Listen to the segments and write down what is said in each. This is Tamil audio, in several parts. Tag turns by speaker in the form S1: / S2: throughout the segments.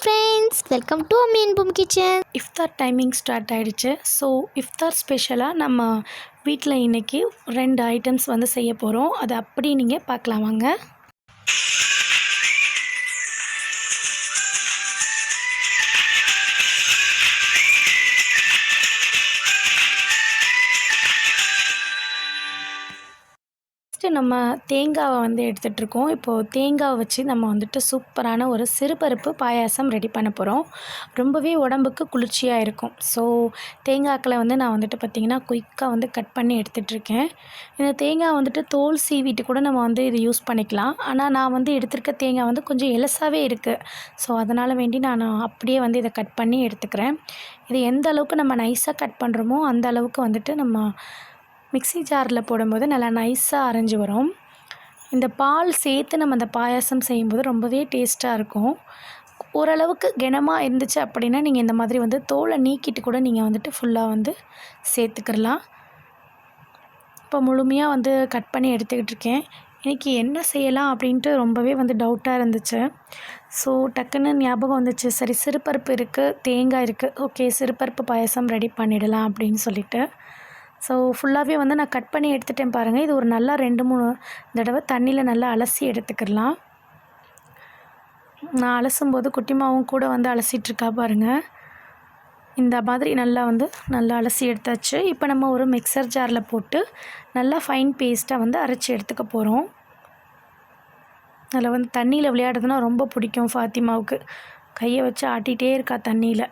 S1: ஃப்ரெண்ட்ஸ், வெல்கம் டு அம்மி அன்பும் கிச்சன்.
S2: இஃப்தார் டைமிங் ஸ்டார்ட் ஆகிடுச்சு. ஸோ இஃப்தார் ஸ்பெஷலாக நம்ம வீட்டில் இன்றைக்கி 2 ஐட்டம்ஸ் வந்து செய்ய போகிறோம். அது அப்படி நீங்கள் பார்க்கலாம் வாங்க. நம்ம தேங்காவை வந்து எடுத்துகிட்ருக்கோம். இப்போது தேங்காவை வச்சு நம்ம வந்துட்டு சூப்பரான ஒரு சிறுபருப்பு பாயாசம் ரெடி பண்ண போகிறோம். ரொம்பவே உடம்புக்கு குளிர்ச்சியாக இருக்கும். ஸோ தேங்காய்க்களை வந்து நான் வந்துட்டு பார்த்திங்கன்னா குயிக்காக வந்து கட் பண்ணி எடுத்துகிட்ருக்கேன். இந்த தேங்காய் வந்துட்டு தோல் சீவிட்டு கூட நம்ம வந்து இது யூஸ் பண்ணிக்கலாம். ஆனால் நான் வந்து எடுத்துருக்க தேங்காய் வந்து கொஞ்சம் எலசாகவே இருக்குது. ஸோ அதனால் வேண்டி நான் அப்படியே வந்து இதை கட் பண்ணி எடுத்துக்கிறேன். இது எந்த அளவுக்கு நம்ம நைஸாக கட் பண்ணுறோமோ அந்த அளவுக்கு வந்துட்டு நம்ம மிக்ஸி ஜாரில் போடும்போது நல்லா நைஸாக அரைஞ்சி வரும். இந்த பால் சேர்த்து நம்ம அந்த பாயாசம் செய்யும்போது ரொம்பவே டேஸ்ட்டாக இருக்கும். ஓரளவுக்கு கனமாக இருந்துச்சு அப்படின்னா நீங்கள் இந்த மாதிரி வந்து தோலை நீக்கிட்டு கூட நீங்கள் வந்துட்டு ஃபுல்லாக வந்து சேர்த்துக்கிடலாம். இப்போ முழுமையாக வந்து கட் பண்ணி எடுத்துக்கிட்டு இருக்கேன். இன்றைக்கி என்ன செய்யலாம் அப்படின்ட்டு ரொம்பவே வந்து டவுட்டாக இருந்துச்சு. ஸோ டக்குன்னு ஞாபகம் வந்துச்சு, சரி சிறுபருப்பு இருக்குது, தேங்காய் இருக்குது, ஓகே சிறுபருப்பு பாயாசம் ரெடி பண்ணிடலாம் அப்படின்னு சொல்லிட்டு. ஸோ ஃபுல்லாகவே வந்து நான் கட் பண்ணி எடுத்துட்டேன் பாருங்கள். இது ஒரு நல்லா 2-3 தடவை தண்ணியில் நல்லா அலசி எடுத்துக்கிடலாம். நான் அலசும்போது குட்டிமாவும் கூட வந்து அலசிகிட்ருக்கா பாருங்கள். இந்த மாதிரி நல்லா அலசி எடுத்தாச்சு. இப்போ நம்ம ஒரு மிக்சர் ஜாரில் போட்டு நல்லா ஃபைன் பேஸ்ட்டாக வந்து அரைச்சி எடுத்துக்க போகிறோம். அதில் வந்து தண்ணியில் விளையாடுறதுனா ரொம்ப பிடிக்கும் ஃபாத்திமாவுக்கு. கையை வச்சு ஆட்டிகிட்டே இருக்கா தண்ணியில்.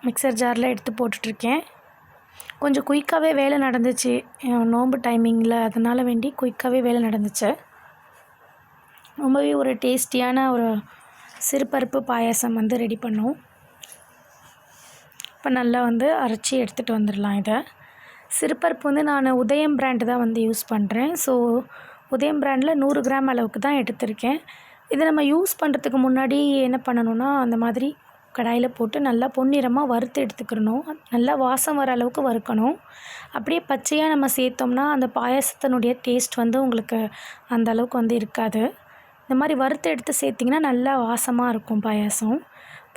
S2: மிக்சர் ஜாரில் எடுத்து போட்டுட்ருக்கேன். கொஞ்சம் குயிக்காகவே வேலை நடந்துச்சு நோன்பு டைமிங்கில். அதனால் வேண்டி குயிக்காகவே வேலை நடந்துச்சு. ரொம்பவே ஒரு டேஸ்டியான ஒரு சிறுபருப்பு பாயாசம் வந்து ரெடி பண்ணோம். இப்போ நல்லா வந்து அரைச்சி எடுத்துகிட்டு வந்துடலாம். இதை சிறுபருப்பு வந்து நான் உதயம் பிராண்டு தான் வந்து யூஸ் பண்ணுறேன். ஸோ உதயம் பிராண்டில் 100 கிராம் அளவுக்கு தான் எடுத்திருக்கேன். இதை நம்ம யூஸ் பண்ணுறதுக்கு முன்னாடி என்ன பண்ணணுன்னா, அந்த மாதிரி கடாயில் போட்டு நல்லா பொன்னிறமாக வறுத்து எடுத்துக்கிறணும். நல்லா வாசம் வர அளவுக்கு வறுக்கணும். அப்படியே பச்சையாக நம்ம சேர்த்தோம்னா அந்த பாயாசத்தினுடைய டேஸ்ட் வந்து உங்களுக்கு அந்த அளவுக்கு வந்து இருக்காது. இந்த மாதிரி வறுத்து எடுத்து சேர்த்திங்கன்னா நல்லா வாசமாக இருக்கும் பாயாசம்.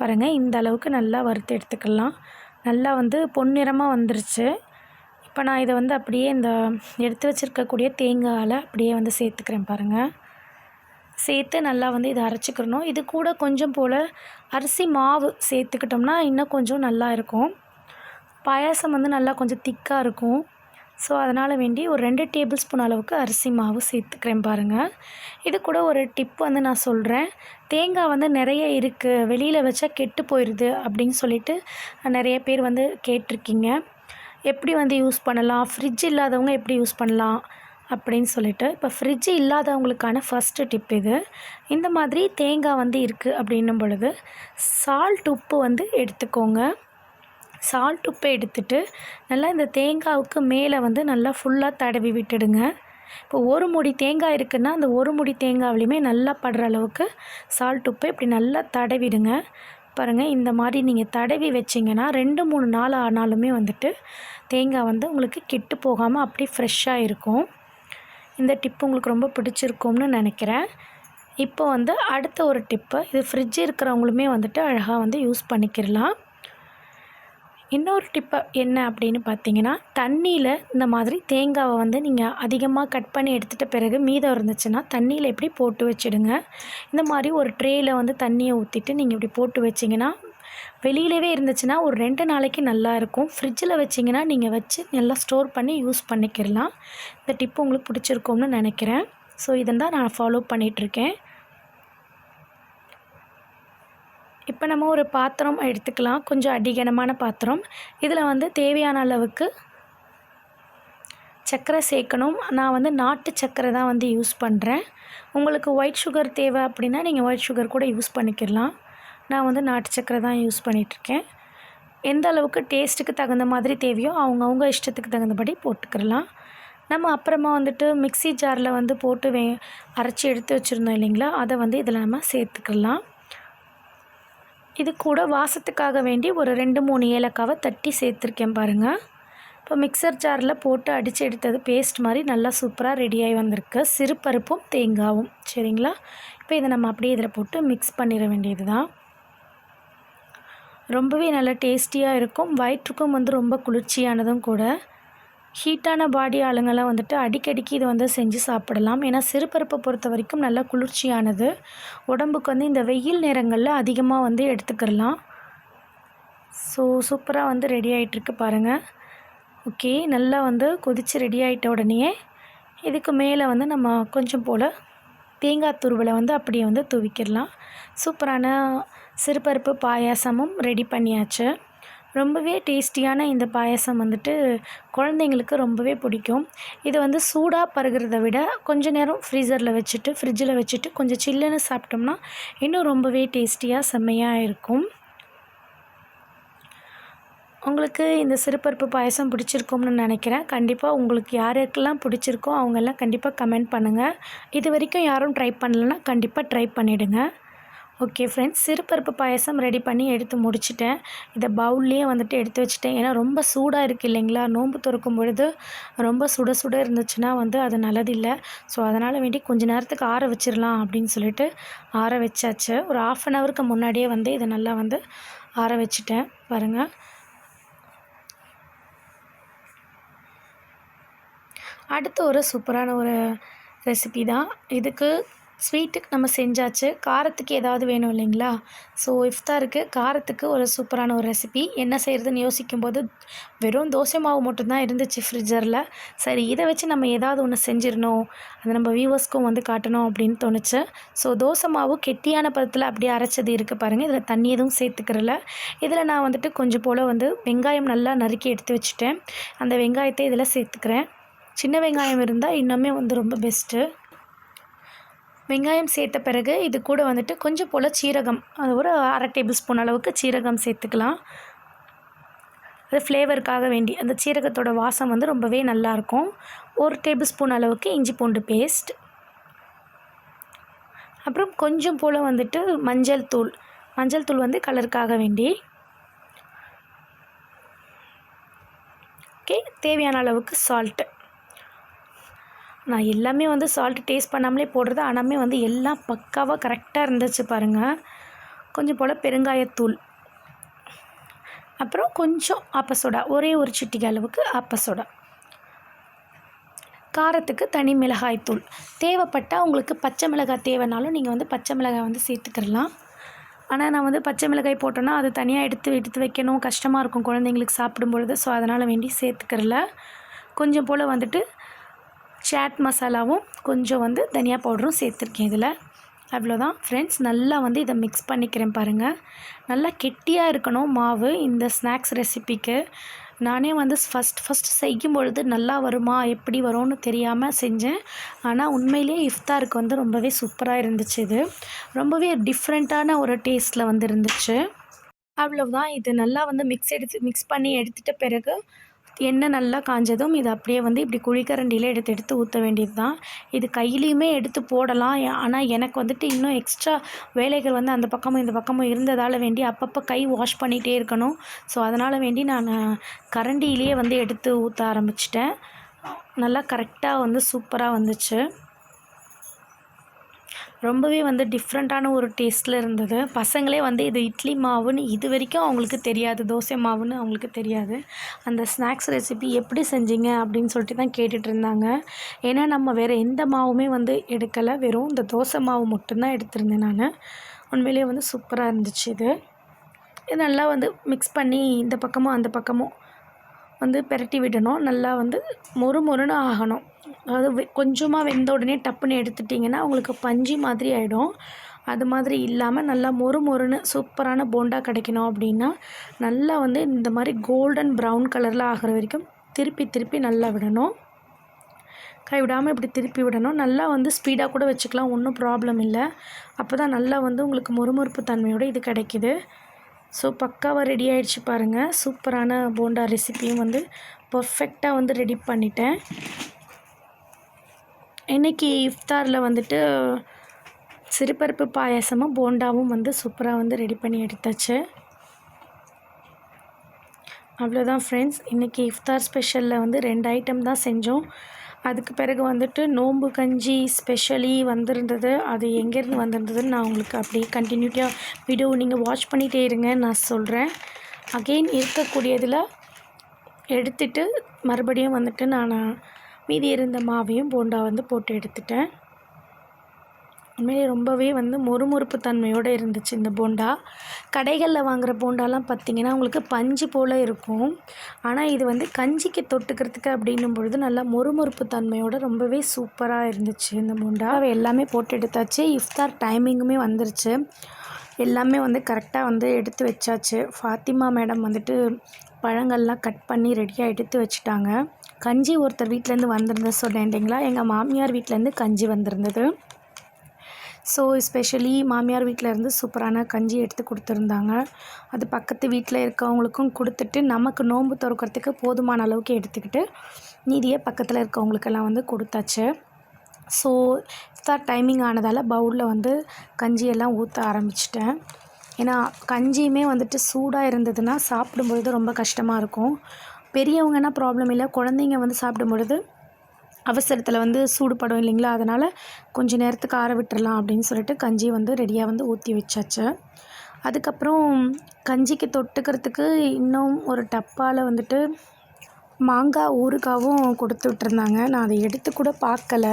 S2: பாருங்கள், இந்த அளவுக்கு நல்லா வறுத்து எடுத்துக்கலாம். நல்லா வந்து பொன்னிறமாக வந்துருச்சு. இப்போ நான் இதை வந்து அப்படியே இந்த எடுத்து வச்சுருக்கக்கூடிய தேங்காயில் அப்படியே வந்து சேர்த்துக்கிறேன் பாருங்கள். சேர்த்து நல்லா வந்து இதை அரைச்சிக்கிறணும். இது கூட கொஞ்சம் போல் அரிசி மாவு சேர்த்துக்கிட்டோம்னா இன்னும் கொஞ்சம் நல்லா இருக்கும். பாயாசம் வந்து நல்லா கொஞ்சம் திக்காக இருக்கும். ஸோ அதனால் வேண்டி ஒரு 2 டேபிள் ஸ்பூன் அளவுக்கு அரிசி மாவு சேர்த்துக்கிறேன் பாருங்கள். இது கூட ஒரு டிப் வந்து நான் சொல்கிறேன். தேங்காய் வந்து நிறைய இருக்குது, வெளியில் வச்சா கெட்டு போயிடுது அப்படின்னு சொல்லிட்டு நிறைய பேர் வந்து கேட்டிருக்கீங்க. எப்படி வந்து யூஸ் பண்ணலாம், ஃப்ரிட்ஜ் இல்லாதவங்க எப்படி யூஸ் பண்ணலாம் அப்படின்னு சொல்லிட்டு. இப்போ ஃப்ரிட்ஜ் இல்லாதவங்களுக்கான ஃபஸ்ட்டு டிப் இது. இந்த மாதிரி தேங்காய் வந்து இருக்குது அப்படின்னும் பொழுது சால்ட் உப்பு வந்து எடுத்துக்கோங்க. சால்ட் உப்பை எடுத்துகிட்டு நல்லா இந்த தேங்காவுக்கு மேலே வந்து நல்லா ஃபுல்லாக தடவி விட்டுடுங்க. இப்போ ஒரு முடி தேங்காய் இருக்குன்னா அந்த ஒரு முடி தேங்காவிலையுமே நல்லா படுற அளவுக்கு சால்ட் உப்பை இப்படி நல்லா தடவிடுங்க. பாருங்கள், இந்த மாதிரி நீங்கள் தடவி வச்சிங்கன்னா 2-3 நாள் ஆனாலுமே வந்துட்டு தேங்காய் வந்து உங்களுக்கு கெட்டு போகாமல் அப்படியே ஃப்ரெஷ்ஷாக இருக்கும். இந்த டிப்பு உங்களுக்கு ரொம்ப பிடிச்சிருக்கும்னு நினைக்கிறேன். இப்போ வந்து அடுத்த ஒரு டிப்பு, இது ஃப்ரிட்ஜ் இருக்கிறவங்களுமே வந்துட்டு அழகாக வந்து யூஸ் பண்ணிக்கிடலாம். இன்னொரு டிப்பு என்ன அப்படின்னு பார்த்தீங்கன்னா, தண்ணியில் இந்த மாதிரி தேங்காவை வந்து நீங்கள் அதிகமாக கட் பண்ணி எடுத்துகிட்ட பிறகு மீதம் இருந்துச்சுன்னா தண்ணியில் இப்படி போட்டு வச்சுடுங்க. இந்த மாதிரி ஒரு ட்ரேயில் வந்து தண்ணியை ஊற்றிட்டு நீங்கள் இப்படி போட்டு வச்சிங்கன்னா, வெளியிலவே இருந்துச்சுன்னா ஒரு 2 நாளைக்கு நல்லாயிருக்கும். ஃப்ரிட்ஜில் வச்சிங்கன்னா நீங்கள் வச்சு நல்லா ஸ்டோர் பண்ணி யூஸ் பண்ணிக்கிடலாம். இந்த டிப்பு உங்களுக்கு பிடிச்சிருக்கும்னு நினைக்கிறேன். ஸோ இதை தான் நான் ஃபாலோ பண்ணிகிட்ருக்கேன். இப்போ நம்ம ஒரு பாத்திரம் எடுத்துக்கலாம், கொஞ்சம் அடிகனமான பாத்திரம். இதில் வந்து தேவையான அளவுக்கு சர்க்கரை சேர்க்கணும். நான் வந்து நாட்டு சர்க்கரை தான் வந்து யூஸ் பண்ணுறேன். உங்களுக்கு ஒயிட் சுகர் தேவை அப்படின்னா நீங்கள் ஒயிட் சுகர் கூட யூஸ் பண்ணிக்கிடலாம். நான் வந்து நாட்டு சர்க்கரை தான் யூஸ் பண்ணிகிட்ருக்கேன். எந்த அளவுக்கு டேஸ்ட்டுக்கு தகுந்த மாதிரி தேவையோ அவங்கவுங்க இஷ்டத்துக்கு தகுந்தபடி போட்டுக்கிடலாம். நம்ம அப்புறமா வந்துட்டு மிக்ஸி ஜாரில் வந்து போட்டு அரைச்சி எடுத்து வச்சுருந்தோம் இல்லைங்களா, அதை வந்து இதில் நம்ம சேர்த்துக்கலாம். இது கூட வாசத்துக்காக வேண்டி ஒரு 2-3 ஏலக்காவை தட்டி சேர்த்துருக்கேன் பாருங்கள். இப்போ மிக்சர் ஜாரில் போட்டு அடித்து எடுத்தது பேஸ்ட் மாதிரி நல்லா சூப்பராக ரெடியாகி வந்திருக்கு, சிறுபருப்பும் தேங்காயும். சரிங்களா? இப்போ இதை நம்ம அப்படியே இதில் போட்டு மிக்ஸ் பண்ணிட வேண்டியது தான். ரொம்பவே நல்லா டேஸ்டியாக இருக்கும், வயிற்றுக்கும் வந்து ரொம்ப குளிர்ச்சியானதும் கூட. ஹீட்டான பாடி ஆளுங்கள்லாம் வந்துட்டு அடிக்கடிக்கு இதை வந்து செஞ்சு சாப்பிடலாம். ஏன்னா சிறுபருப்பை பொறுத்த வரைக்கும் நல்லா குளிர்ச்சியானது, உடம்புக்கு வந்து இந்த வெயில் நேரங்களில் அதிகமாக வந்து எடுத்துக்கிடலாம். ஸோ சூப்பராக வந்து ரெடி ஆகிட்டுருக்கு பாருங்கள். ஓகே, நல்லா வந்து கொதித்து ரெடி ஆகிட்ட உடனே இதுக்கு மேலே வந்து நம்ம கொஞ்சம் போல் தேங்காய் துருவலை வந்து அப்படியே வந்து தூவிக்கிடலாம். சூப்பரான சிறுபருப்பு பாயாசமும் ரெடி பண்ணியாச்சு. ரொம்பவே டேஸ்டியான இந்த பாயாசம் வந்துட்டு குழந்தைங்களுக்கு ரொம்பவே பிடிக்கும். இது வந்து சூடாக பருகிறத விட கொஞ்ச நேரம் ஃப்ரிட்ஜில் வச்சுட்டு கொஞ்சம் சில்லுன்னு சாப்பிட்டோம்னா இன்னும் ரொம்பவே டேஸ்டியாக செம்மையாக இருக்கும். உங்களுக்கு இந்த சிறுபருப்பு பாயாசம் பிடிச்சிருக்கும்னு நினைக்கிறேன். கண்டிப்பாக உங்களுக்கு யாருக்கெல்லாம் பிடிச்சிருக்கோ அவங்கெல்லாம் கண்டிப்பாக கமெண்ட் பண்ணுங்கள். இது வரைக்கும் யாரும் ட்ரை பண்ணலைன்னா கண்டிப்பாக ட்ரை பண்ணிவிடுங்க. ஓகே ஃப்ரெண்ட்ஸ், சிறுபருப்பு பாயாசம் ரெடி பண்ணி எடுத்து முடிச்சிட்டேன். இதை பவுல்லையே வந்துட்டு எடுத்து வச்சுட்டேன். ஏன்னா ரொம்ப சூடாக இருக்குது இல்லைங்களா, நோன்பு திறக்கும் பொழுது ரொம்ப சுட சுட இருந்துச்சுன்னா வந்து அது நல்லதில்லை. ஸோ அதனால் வேண்டி கொஞ்சம் நேரத்துக்கு ஆற வச்சிடலாம் அப்படின்னு சொல்லிட்டு ஆற வச்சாச்சு. ஒரு 1/2 அன் ஹவருக்கு முன்னாடியே வந்து இதை நல்லா வந்து ஆற வச்சுட்டேன் பாருங்கள். அடுத்து ஒரு சூப்பரான ஒரு ரெசிபி தான். இதுக்கு ஸ்வீட்டுக்கு நம்ம செஞ்சாச்சு, காரத்துக்கு ஏதாவது வேணும் இல்லைங்களா? ஸோ இஃப்தாருக்கு காரத்துக்கு ஒரு சூப்பரான ஒரு ரெசிபி. என்ன செய்கிறதுன்னு யோசிக்கும்போது வெறும் தோசை மாவு மட்டும்தான் இருந்துச்சு ஃப்ரிட்ஜரில். சரி, இதை வச்சு நம்ம ஏதாவது ஒன்று செஞ்சிடணும், அதை நம்ம வியூவர்ஸ்க்கும் வந்து காட்டணும் அப்படின்னு தோணுச்சு. ஸோ தோசை மாவு கெட்டியான பதத்தில் அப்படியே அரைச்சது இருக்குது பாருங்கள். இதில் தண்ணி எதுவும் சேர்த்துக்கிறல. இதில் நான் வந்துட்டு கொஞ்சம் போல் வந்து வெங்காயம் நல்லா நறுக்கி எடுத்து வச்சுட்டேன். அந்த வெங்காயத்தை இதில் சேர்த்துக்கிறேன். சின்ன வெங்காயம் இருந்தால் இன்னுமே வந்து ரொம்ப பெஸ்ட்டு. வெங்காயம் சேர்த்த பிறகு இது கூட வந்துட்டு கொஞ்சம் போல் சீரகம், அது ஒரு 1/2 டேபிள் ஸ்பூன் அளவுக்கு சீரகம் சேர்த்துக்கலாம். அது ஃப்ளேவருக்காக வேண்டி, அந்த சீரகத்தோட வாசம் வந்து ரொம்பவே நல்லாயிருக்கும். 1 டேபிள் ஸ்பூன் அளவுக்கு இஞ்சி பூண்டு பேஸ்ட், அப்புறம் கொஞ்சம் போல் வந்துட்டு மஞ்சள் தூள் வந்து கலருக்காக வேண்டி. ஓகே, தேவையான அளவுக்கு சால்ட்டு. நான் எல்லாமே வந்து சால்ட்டு டேஸ்ட் பண்ணாமலே போடுறது, ஆனாலுமே வந்து எல்லாம் பக்காவாக கரெக்டாக இருந்துச்சு பாருங்கள். கொஞ்சம் போல் பெருங்காயத்தூள், அப்புறம் கொஞ்சம் ஆப்பசோடா, ஒரே ஒரு சிட்டிகை அளவுக்கு ஆப்பசோடா. காரத்துக்கு தனி மிளகாய் தூள். தேவைப்பட்டால் உங்களுக்கு பச்சை மிளகாய் தேவைனாலும் நீங்கள் வந்து பச்சை மிளகாய் வந்து சேர்த்துக்கிடலாம். ஆனால் நான் வந்து பச்சை மிளகாய் போட்டோன்னா அது தனியாக எடுத்து வைக்கணும், கஷ்டமாக இருக்கும் குழந்தைங்களுக்கு சாப்பிடும் பொழுது. ஸோ அதனால் வேண்டி சேர்த்துக்கிறல. கொஞ்சம் போல் வந்துட்டு சாட் மசாலாவும் கொஞ்சம் வந்து தனியா பவுடரும் சேர்த்துருக்கேன் இதில். அவ்வளோதான் ஃப்ரெண்ட்ஸ். நல்லா வந்து இதை மிக்ஸ் பண்ணிக்கிறேன் பாருங்கள். நல்லா கெட்டியாக இருக்கணும் மாவு இந்த ஸ்நாக்ஸ் ரெசிபிக்கு. நானே வந்து ஃபஸ்ட் செய்யும் பொழுது நல்லா வருமா எப்படி வரும்னு தெரியாமல் செஞ்சேன். ஆனால் உண்மையிலேயே இஃப்தாருக்கு வந்து ரொம்பவே சூப்பராக இருந்துச்சு. இது ரொம்பவே டிஃப்ரெண்ட்டான ஒரு டேஸ்ட்டில் வந்து இருந்துச்சு. அவ்வளவுதான். இது நல்லா வந்து மிக்ஸ் பண்ணி எடுத்துட்ட பிறகு எண்ணெய் நல்லா காஞ்சதும் இதை அப்படியே வந்து இப்படி குழிக்கரண்டியில் எடுத்து ஊற்ற வேண்டியது தான். இது கையிலையுமே எடுத்து போடலாம். ஆனால் எனக்கு வந்துட்டு இன்னும் எக்ஸ்ட்ரா வேலைகள் வந்து அந்த பக்கமும் இந்த பக்கமும் இருந்ததால் வேண்டி அப்பப்போ கை வாஷ் பண்ணிகிட்டே இருக்கணும். ஸோ அதனால் வேண்டி நான் கரண்டியிலேயே வந்து எடுத்து ஊற்ற ஆரம்பிச்சிட்டேன். நல்லா கரெக்டாக வந்து சூப்பராக வந்துச்சு. ரொம்பவே வந்து டிஃப்ரெண்ட்டான ஒரு டேஸ்ட்டில் இருந்தது. பசங்களே வந்து இது இட்லி மாவுன்னு இது வரைக்கும் அவங்களுக்கு தெரியாது, தோசை மாவுன்னு அவங்களுக்கு தெரியாது. அந்த ஸ்நாக்ஸ் ரெசிபி எப்படி செஞ்சீங்க அப்படின்னு சொல்லிட்டு தான் கேட்டுட்டு இருந்தாங்க. ஏன்னா நம்ம வேறு எந்த மாவுமே வந்து எடுக்கலை, வெறும் இந்த தோசை மாவு மட்டும்தான் எடுத்திருந்தேன் நான். உண்மையிலேயே வந்து சூப்பராக இருந்துச்சு. இது நல்லா வந்து மிக்ஸ் பண்ணி இந்த பக்கமும் அந்த பக்கமும் வந்து பெரட்டி விடணும். நல்லா வந்து மொறுன்னு ஆகணும். அதாவது கொஞ்சமாக வெந்த உடனே டப்புன்னு எடுத்துட்டிங்கன்னா உங்களுக்கு பஞ்சு மாதிரி ஆகிடும். அது மாதிரி இல்லாமல் நல்லா மொறுன்னு சூப்பரான போண்டா கிடைக்கணும் அப்படின்னா நல்லா வந்து இந்த மாதிரி கோல்டன் ப்ரௌன் கலரில் ஆகிற வரைக்கும் திருப்பி நல்லா விடணும். கைவிடாமல் இப்படி திருப்பி விடணும். நல்லா வந்து ஸ்பீடாக கூட வச்சுக்கலாம், ஒன்றும் ப்ராப்ளம் இல்லை. அப்போ தான் நல்லா வந்து உங்களுக்கு மொறுமொறுப்பு தன்மையோடு இது கிடைக்கிது. ஸோ பக்காவாக ரெடி ஆகிடுச்சு பாருங்கள். சூப்பரான போண்டா ரெசிப்பியும் வந்து பர்ஃபெக்டாக வந்து ரெடி பண்ணிட்டேன். இன்றைக்கி இஃப்தாரில் வந்துட்டு சிறுபருப்பு பாயாசமும் போண்டாவும் வந்து சூப்பராக வந்து ரெடி பண்ணி எடுத்தாச்சு. அவ்வளோதான் ஃப்ரெண்ட்ஸ், இன்றைக்கி இஃப்தார் ஸ்பெஷலில் வந்து 2 ஐட்டம் தான் செஞ்சோம். அதுக்கு பிறகு வந்துட்டு நோம்பு கஞ்சி ஸ்பெஷலி வந்திருந்தது. அது எங்கேருந்து வந்திருந்ததுன்னு நான் உங்களுக்கு அப்படியே கண்டினியூட்டியாக வீடியோ நீங்கள் வாட்ச் பண்ணிகிட்டே இருங்க, நான் சொல்கிறேன். அகெயின் இருக்கக்கூடியதில் எடுத்துட்டு மறுபடியும் வந்துட்டு நான் மீதி இருந்த மாவையும் போண்டா வந்து போட்டு எடுத்துட்டேன். உண்மையிலே ரொம்பவே வந்து மொறுமொறுப்பு தன்மையோடு இருந்துச்சு இந்த போண்டா. கடைகளில் வாங்குகிற போண்டாலாம் பார்த்திங்கன்னா உங்களுக்கு பஞ்சு போல் இருக்கும். ஆனால் இது வந்து கஞ்சிக்கு தொட்டுக்கிறதுக்கு அப்படின்னும் பொழுது நல்லா மொறுமொறுப்பு தன்மையோடு ரொம்பவே சூப்பராக இருந்துச்சு இந்த போண்டா. எல்லாமே போட்டு எடுத்தாச்சு. இஃப்தார் டைமிங்குமே வந்துருச்சு. எல்லாமே வந்து கரெக்டாக வந்து எடுத்து வச்சாச்சு. ஃபாத்திமா மேடம் வந்துட்டு பழங்கள்லாம் கட் பண்ணி ரெடியாக எடுத்து வச்சுட்டாங்க. கஞ்சி ஒருத்தர் வீட்டிலேருந்து வந்திருந்தது சொன்னேன் இல்லைங்களா, எங்கள் மாமியார் வீட்டிலேருந்து கஞ்சி வந்திருந்தது. ஸோ எஸ்பெஷலி மாமியார் வீட்டில் இருந்து சூப்பரான கஞ்சி எடுத்து கொடுத்துருந்தாங்க. அது பக்கத்து வீட்டில் இருக்கவங்களுக்கும் கொடுத்துட்டு நமக்கு நோன்பு திறக்கிறதுக்கு போதுமான அளவுக்கு எடுத்துக்கிட்டு மீதியை பக்கத்தில் இருக்கவங்களுக்கெல்லாம் வந்து கொடுத்தாச்சு. ஸோ இஃப்தார் டைமிங் ஆனதால் பவுலில் வந்து கஞ்சியெல்லாம் ஊற்ற ஆரம்பிச்சிட்டேன். ஏன்னா கஞ்சியுமே வந்துட்டு சூடாக இருந்ததுன்னா சாப்பிடும்பொழுது ரொம்ப கஷ்டமாக இருக்கும். பெரியவங்கன்னா ப்ராப்ளம் இல்லை, குழந்தைங்க வந்து சாப்பிடும்பொழுது அவசரத்தில் வந்து சூடுபடும் இல்லைங்களா, அதனால் கொஞ்சம் நேரத்துக்கு ஆற விட்டுறலாம் அப்படின்னு சொல்லிட்டு கஞ்சி வந்து ரெடியாக வந்து ஊற்றி வச்சாச்சு. அதுக்கப்புறம் கஞ்சிக்கு தொட்டுக்கிறதுக்கு இன்னும் ஒரு டப்பாவில் வந்துட்டு மாங்காய் ஊறுகாவும் கொடுத்து விட்டுருந்தாங்க. நான் அதை எடுத்து கூட பார்க்கல,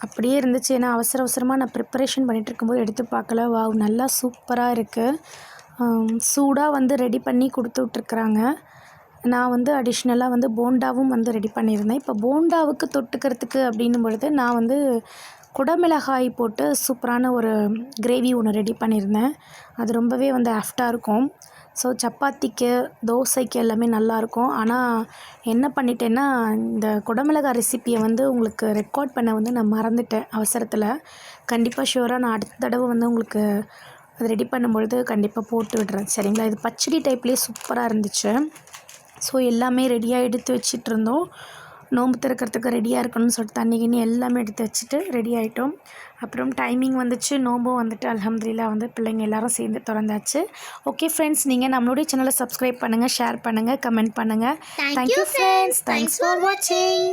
S2: அப்படியே இருந்துச்சு. ஏன்னா அவசரமாக நான் ப்ரிப்பரேஷன் பண்ணிகிட்டு இருக்கும்போது எடுத்து பார்க்கல. வாவ், நல்லா சூப்பராக இருக்குது. சூடாக வந்து ரெடி பண்ணி கொடுத்து விட்ருக்குறாங்க. நான் வந்து அடிஷ்னலாக வந்து போண்டாவும் வந்து ரெடி பண்ணியிருந்தேன். இப்போ போண்டாவுக்கு தொட்டுக்கிறதுக்கு அப்படின்னும் பொழுது நான் வந்து குடமிளகாய் போட்டு சூப்பரான ஒரு கிரேவி ஒன்று ரெடி பண்ணியிருந்தேன். அது ரொம்பவே வந்து ஆஃப்டாக இருக்கும். ஸோ சப்பாத்திக்கு தோசைக்கு எல்லாமே நல்லாயிருக்கும். ஆனால் என்ன பண்ணிட்டேன்னா, இந்த குடமிளகாய் ரெசிப்பியை வந்து உங்களுக்கு ரெக்கார்ட் பண்ண வந்து நான் மறந்துட்டேன் அவசரத்தில். கண்டிப்பாக ஷூராக நான் அடுத்த தடவை வந்து உங்களுக்கு அது ரெடி பண்ணும்பொழுது கண்டிப்பாக போட்டு விடுறேன், சரிங்களா. இது பச்சடி டைப்லேயே சூப்பராக இருந்துச்சு. ஸோ எல்லாமே ரெடியாக எடுத்து வச்சிட்டு இருந்தோம். நோன்பு திறக்கிறதுக்கு ரெடியாக இருக்கணும்னு சொல்லிட்டு தண்ணி கிண்ணி எல்லாமே எடுத்து வச்சுட்டு ரெடி ஆகிட்டோம். அப்புறம் டைமிங் வந்துச்சு, நோம்பும் வந்துட்டு அல்ஹம்துலில்லாஹ் வந்து பிள்ளைங்க எல்லாரும் சேர்ந்து திறந்தாச்சு. ஓகே ஃப்ரெண்ட்ஸ், நீங்கள் நம்மளுடைய சேனலை சப்ஸ்கிரைப் பண்ணுங்கள், ஷேர் பண்ணுங்கள், கமெண்ட் பண்ணுங்கள்.
S1: Thank you friends. Thanks for watching.